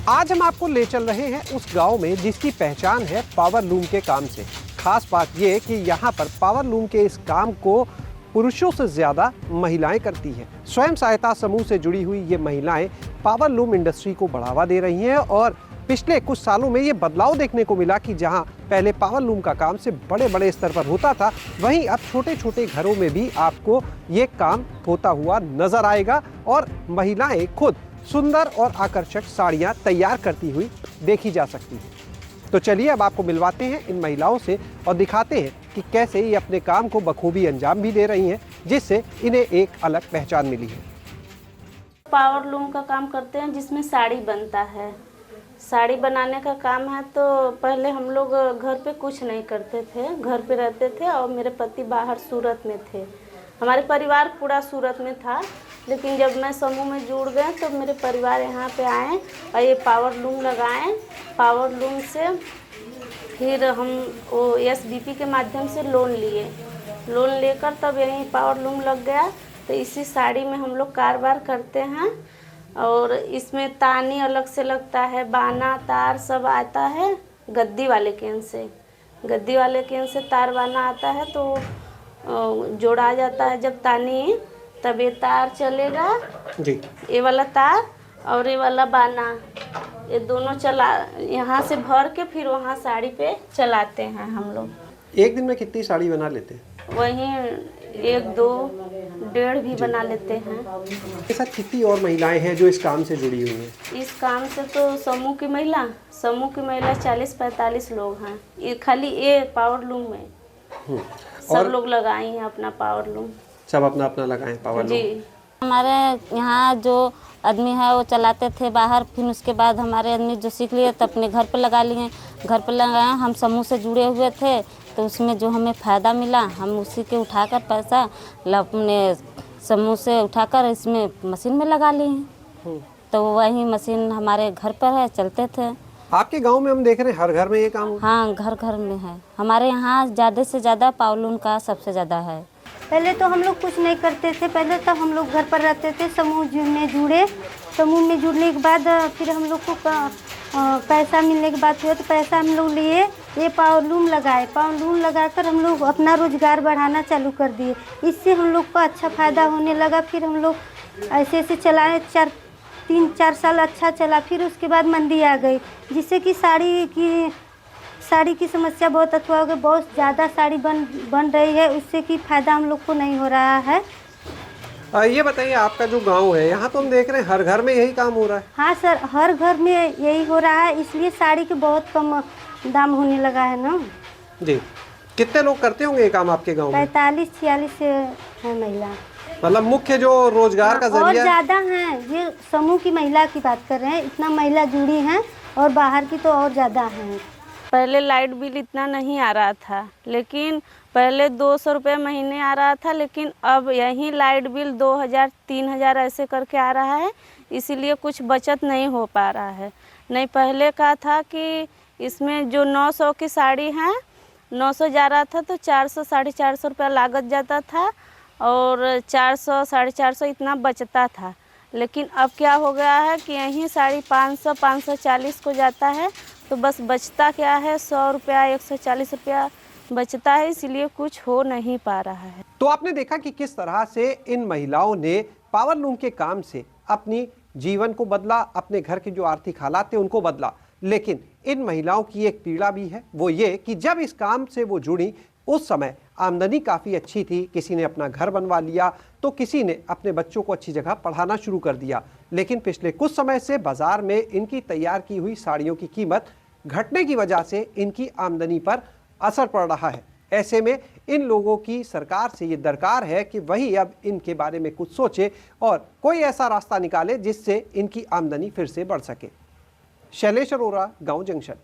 आज हम आपको ले चल रहे हैं उस गांव में जिसकी पहचान है पावर लूम के काम से। खास बात यह कि यहाँ पर पावर लूम के इस काम को पुरुषों से ज्यादा महिलाएं करती हैं। स्वयं सहायता समूह से जुड़ी हुई ये महिलाएं पावर लूम इंडस्ट्री को बढ़ावा दे रही हैं और पिछले कुछ सालों में ये बदलाव देखने को मिला कि जहां पहले पावर लूम का काम सिर्फ बड़े बड़े स्तर पर होता था, वहीं अब छोटे छोटे घरों में भी आपको ये काम होता हुआ नजर आएगा और महिलाएं खुद सुंदर और आकर्षक साड़ियां तैयार करती हुई देखी जा सकती हैं। तो चलिए अब आपको मिलवाते हैं इन महिलाओं से और दिखाते हैं कि कैसे ये अपने काम को बखूबी अंजाम भी दे रही हैं, जिससे इन्हें एक अलग पहचान मिली है। पावर लूम का काम करते हैं जिसमें साड़ी बनता है। साड़ी बनाने का काम है तो पहले हम लोग घर पे कुछ नहीं करते थे, घर पे रहते थे और मेरे पति बाहर सूरत में थे। हमारे परिवार पूरा सूरत में था, लेकिन जब मैं समूह में जुड़ गए तो मेरे परिवार यहाँ पे आए और ये पावर लूम लगाएं। पावर लूम से फिर हम वो SBP के माध्यम से लोन लिए। लोन लेकर तब यहीं पावर लूम लग गया। तो इसी साड़ी में हम लोग कारोबार करते हैं और इसमें तानी अलग से लगता है, बाना तार सब आता है। गद्दी वाले केन से तार बाना आता है तो जोड़ा जाता है। जब तानी तब ये तार चलेगा जी, ये वाला तार और ये वाला बाना, ये दोनों चला यहाँ से भर के फिर वहाँ साड़ी पे चलाते हैं हम लोग। एक दिन में कितनी साड़ी बना लेते हैं? वहीं 1, 2, 1.5 भी बना लेते हैं। इसके साथ कितनी और महिलाएं हैं जो इस काम से जुड़ी हुई हैं? इस काम से तो समूह की महिला 40-45 लोग हैं। ये खाली ये पावर लूम में सब लोग लगाए हैं अपना पावर लूम। सब अपना अपना लगाए पावर लूम। हमारे यहाँ जो आदमी है वो चलाते थे बाहर, फिर उसके बाद हमारे आदमी जो सीख लिए तो अपने घर पर लगा लिए। घर पर लगाए, हम समूह से जुड़े हुए थे तो उसमें जो हमें फ़ायदा मिला हम उसी के उठाकर पैसा अपने समूह से उठाकर इसमें मशीन में लगा लिए। तो वही मशीन हमारे घर पर है, चलते थे। आपके गांव में हम देख रहे हैं हर घर में ये काम? हाँ, घर घर में है। हमारे यहाँ ज़्यादा से ज़्यादा पावर लूम का सबसे ज़्यादा है। पहले तो हम लोग कुछ नहीं करते थे, पहले तो हम लोग घर पर रहते थे। समूह में जुड़े, समूह में जुड़ने के बाद फिर हम लोग को पैसा मिलने के बाद हुआ तो पैसा हम लोग लिए, ये पावर लूम लगाए। पावर लूम लगाकर हम लोग अपना रोजगार बढ़ाना चालू कर दिए। इससे हम लोग को अच्छा फ़ायदा होने लगा। फिर हम लोग ऐसे ऐसे चलाए, 3-4 साल अच्छा चला। फिर उसके बाद मंदी आ गई, जिससे कि साड़ी की समस्या बहुत अथवा हो गई। बहुत ज़्यादा साड़ी बन रही है, उससे कि फ़ायदा हम लोग को नहीं हो रहा है। ये बताइए, आपका जो गांव है यहाँ तो हम देख रहे हैं हर घर में यही काम हो रहा है? हाँ सर, हर घर में यही हो रहा है, इसलिए साड़ी के बहुत कम दाम होने लगा है ना जी। कितने लोग करते होंगे ये काम आपके गाँव में? 45-46 है महिला। मतलब मुख्य जो रोजगार का जरिया? और ज़्यादा हैं, ये समूह की महिला की बात कर रहे हैं। इतना महिला जुड़ी हैं और बाहर की तो और ज़्यादा हैं। पहले लाइट बिल इतना नहीं आ रहा था, लेकिन पहले 200 रुपये महीने आ रहा था, लेकिन अब यही लाइट बिल 2000-3000 ऐसे करके आ रहा है। इसीलिए कुछ बचत नहीं हो पा रहा है। नहीं, पहले का था कि इसमें जो 900 की साड़ी है, 900 जा रहा था तो 400-450 रुपया लागत जाता था और 400-450 इतना बचता था। लेकिन अब क्या हो गया है कि यही साड़ी 500-540 को जाता है, तो बस बचता क्या है 100 रुपया, 140 रुपया बचता है। इसलिए कुछ हो नहीं पा रहा है। तो आपने देखा कि किस तरह से इन महिलाओं ने पावर लूम के काम से अपनी जीवन को बदला, अपने घर की जो आर्थिक हालात थे उनको बदला। लेकिन इन महिलाओं की एक पीड़ा भी है, वो ये कि जब इस काम से वो जुड़ी उस समय आमदनी काफ़ी अच्छी थी। किसी ने अपना घर बनवा लिया तो किसी ने अपने बच्चों को अच्छी जगह पढ़ाना शुरू कर दिया। लेकिन पिछले कुछ समय से बाजार में इनकी तैयार की हुई साड़ियों की कीमत घटने की वजह से इनकी आमदनी पर असर पड़ रहा है। ऐसे में इन लोगों की सरकार से ये दरकार है कि वही अब इनके बारे में कुछ सोचे और कोई ऐसा रास्ता निकाले जिससे इनकी आमदनी फिर से बढ़ सके। शैलेश अरोरा, गांव जंक्शन।